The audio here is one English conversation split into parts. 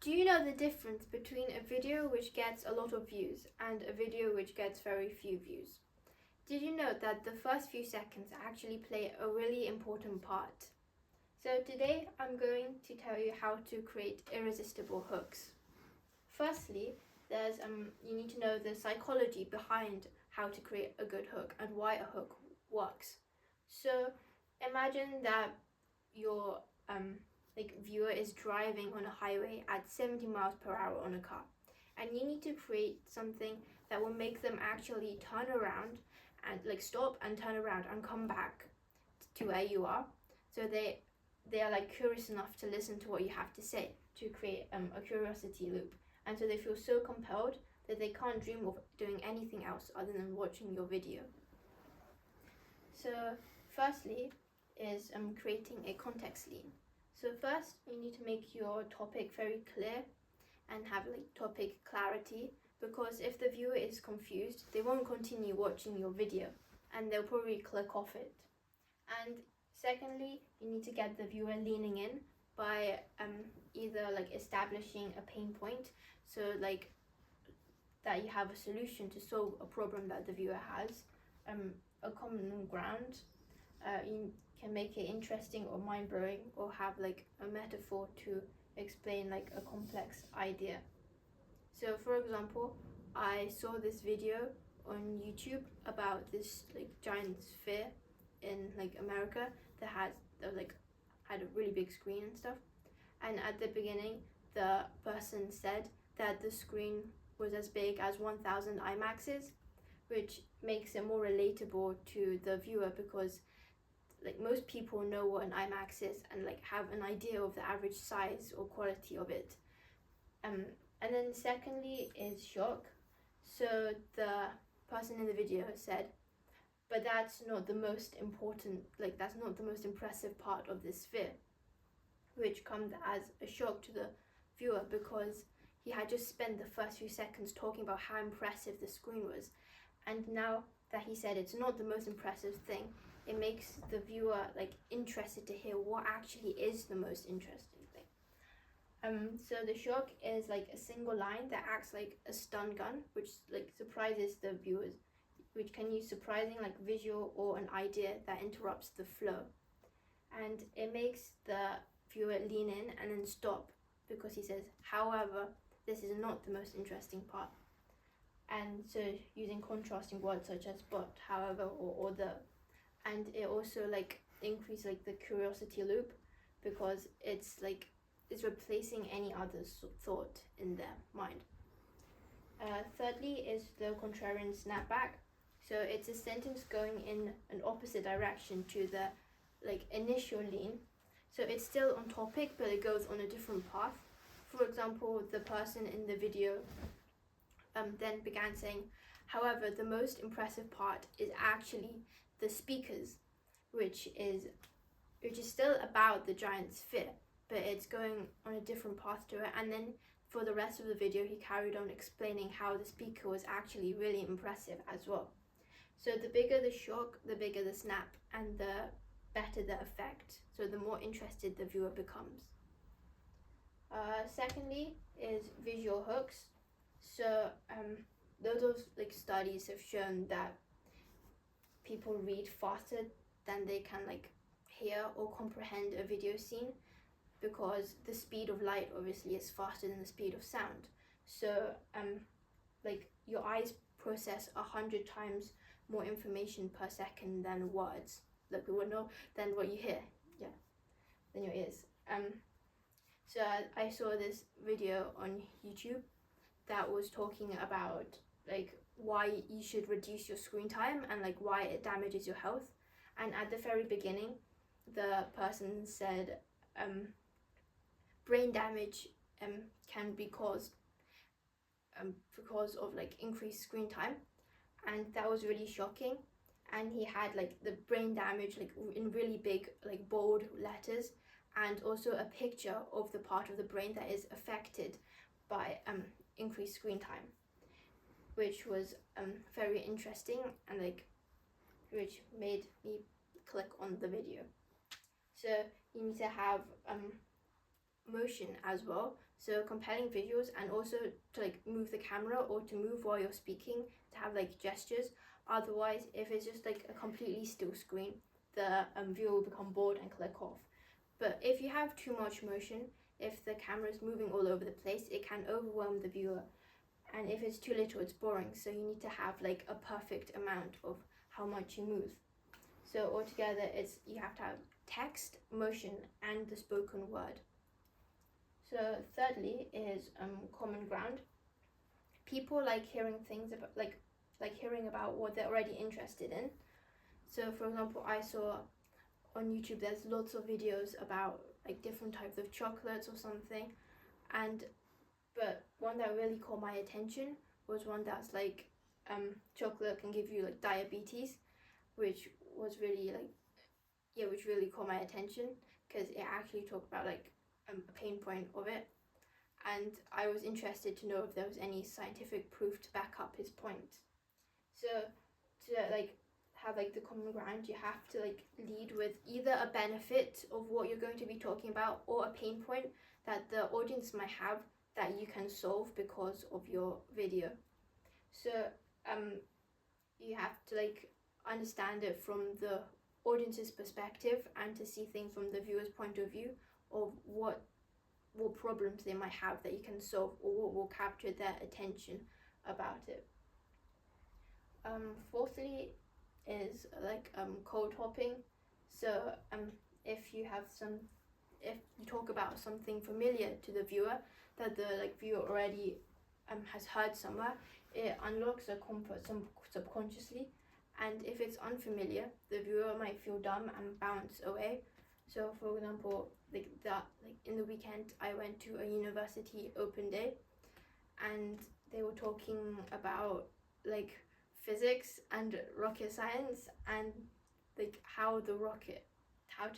Do you know the difference between a video which gets a lot of views and a video which gets very few views? Did you know that the first few seconds actually play a really important part? So today I'm going to tell you how to create irresistible hooks. Firstly, you need to know the psychology behind how to create a good hook and why a hook works. So imagine that your viewer is driving on a highway at 70 miles per hour on a car, and you need to create something that will make them actually turn around and stop and turn around and come back to where you are, so they are curious enough to listen to what you have to say, to create a curiosity loop, and so they feel so compelled that they can't dream of doing anything else other than watching your video. So firstly is creating a context lean. So first you need to make your topic very clear and have topic clarity, because if the viewer is confused, they won't continue watching your video and they'll probably click off it. And secondly, you need to get the viewer leaning in by either establishing a pain point, so that you have a solution to solve a problem that the viewer has, a common ground. You can make it interesting or mind-blowing, or have a metaphor to explain a complex idea. So for example, I saw this video on YouTube about this giant sphere in America that had a really big screen and stuff, and at the beginning the person said that the screen was as big as 1000 IMAXs, which makes it more relatable to the viewer, because most people know what an IMAX is and have an idea of the average size or quality of it. And then secondly is shock. So the person in the video said, but that's not the most important, that's not the most impressive part of this sphere, which comes as a shock to the viewer, because he had just spent the first few seconds talking about how impressive the screen was, and now that he said it's not the most impressive thing, it makes the viewer interested to hear what actually is the most interesting thing. So the shock is a single line that acts like a stun gun, which surprises the viewers, which can use surprising visual or an idea that interrupts the flow, and it makes the viewer lean in and then stop, because he says, however, this is not the most interesting part. And so using contrasting words such as but, however, or the, and it also increase the curiosity loop, because it's replacing any other thought in their mind. Thirdly is the contrarian snapback. So it's a sentence going in an opposite direction to the initial lean. So it's still on topic, but it goes on a different path. For example, the person in the video then began saying, however, the most impressive part is actually the speakers, which is still about the giant sphere, but it's going on a different path to it. And then for the rest of the video, he carried on explaining how the speaker was actually really impressive as well. So the bigger the shock, the bigger the snap, and the better the effect, so the more interested the viewer becomes. Secondly is visual hooks. So loads of studies have shown that people read faster than they can hear or comprehend a video scene, because the speed of light obviously is faster than the speed of sound. So your eyes process 100 times more information per second than words, than what you hear, than your ears. So I saw this video on YouTube that was talking about why you should reduce your screen time and why it damages your health. And at the very beginning, the person said brain damage can be caused because of increased screen time, and that was really shocking. And he had the brain damage in really big bold letters, and also a picture of the part of the brain that is affected by increased screen time, which was very interesting, and which made me click on the video. So you need to have motion as well, so compelling visuals, and also to like move the camera or to move while you're speaking, to have like gestures. Otherwise, if it's just like a completely still screen, the viewer will become bored and click off. But if you have too much motion, if the camera is moving all over the place, it can overwhelm the viewer, and if it's too little, it's boring. So you need to have like a perfect amount of how much you move. So altogether, it's you have to have text, motion, and the spoken word. So thirdly is common ground. People like hearing things about like hearing about what they're already interested in. So for example, I saw on YouTube there's lots of videos about like different types of chocolates or something, but one that really caught my attention was one that's like chocolate can give you like diabetes, which was really which really caught my attention, because it actually talked about like a pain point of it, and I was interested to know if there was any scientific proof to back up his point. So to like have like the common ground, you have to like lead with either a benefit of what you're going to be talking about or a pain point that the audience might have that you can solve because of your video. So you have to like understand it from the audience's perspective and to see things from the viewer's point of view of what problems they might have that you can solve, or what will capture their attention about it. Fourthly is like cold hopping. So if you talk about something familiar to the viewer that the like viewer already has heard somewhere, it unlocks a comfort subconsciously, and if it's unfamiliar, the viewer might feel dumb and bounce away. So for example, like in the weekend I went to a university open day, and they were talking about like physics and rocket science, and like how to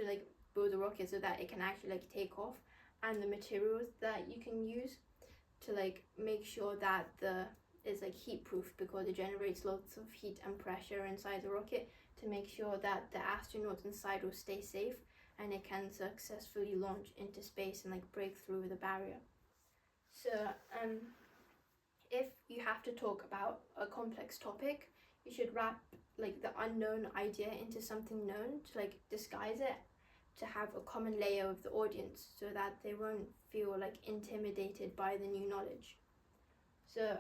like build a rocket so that it can actually like take off, and the materials that you can use to like make sure that is like heat proof, because it generates lots of heat and pressure inside the rocket to make sure that the astronauts inside will stay safe and it can successfully launch into space and like break through the barrier. So if you have to talk about a complex topic, you should wrap like the unknown idea into something known to like disguise it, to have a common layer of the audience so that they won't feel like intimidated by the new knowledge. So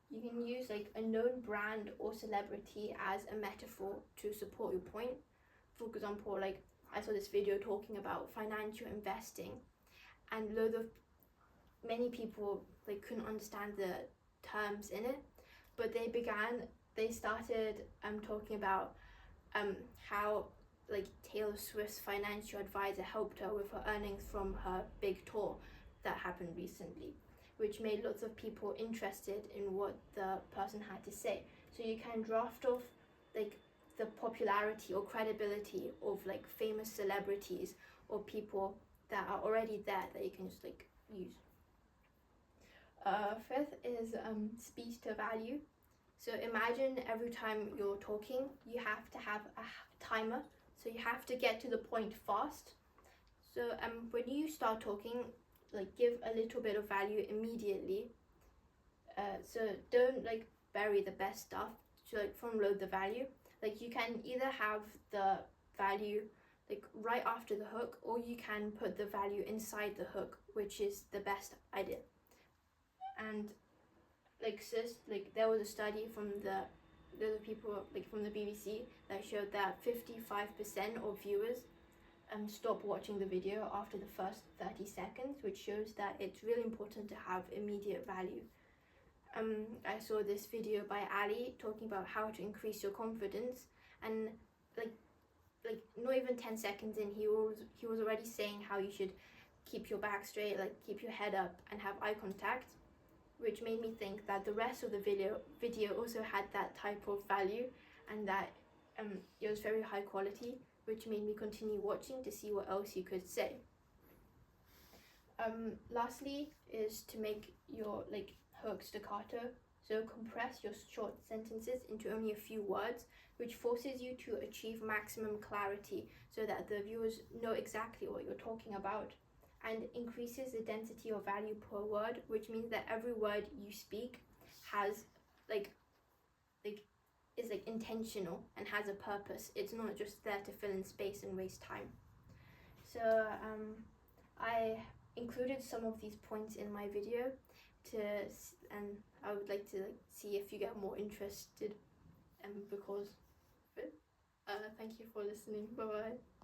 you can use like a known brand or celebrity as a metaphor to support your point. For example, like I saw this video talking about financial investing, and many people like couldn't understand the terms in it, but they started talking about how like Taylor Swift's financial advisor helped her with her earnings from her big tour that happened recently, which made lots of people interested in what the person had to say. So you can draft off like the popularity or credibility of like famous celebrities or people that are already there that you can just like use. Fifth is speed to value. So imagine every time you're talking, you have to have a timer. So you have to get to the point fast. So when you start talking, like give a little bit of value immediately. So don't like bury the best stuff to like front load the value. Like you can either have the value like right after the hook, or you can put the value inside the hook, which is the best idea. And like there was a study from the people like from the BBC that showed that 55% of viewers stop watching the video after the first 30 seconds, which shows that it's really important to have immediate value. I saw this video by Ali talking about how to increase your confidence, and like not even 10 seconds in, he was already saying how you should keep your back straight, like keep your head up and have eye contact, which made me think that the rest of the video also had that type of value, and that it was very high quality, which made me continue watching to see what else you could say. Lastly is to make your like hook staccato. So compress your short sentences into only a few words, which forces you to achieve maximum clarity so that the viewers know exactly what you're talking about. and increases the density or value per word, which means that every word you speak has is intentional and has a purpose. It's not just there to fill in space and waste time. So I included some of these points in my video and I would like to see if you get more interested, because thank you for listening. Bye bye.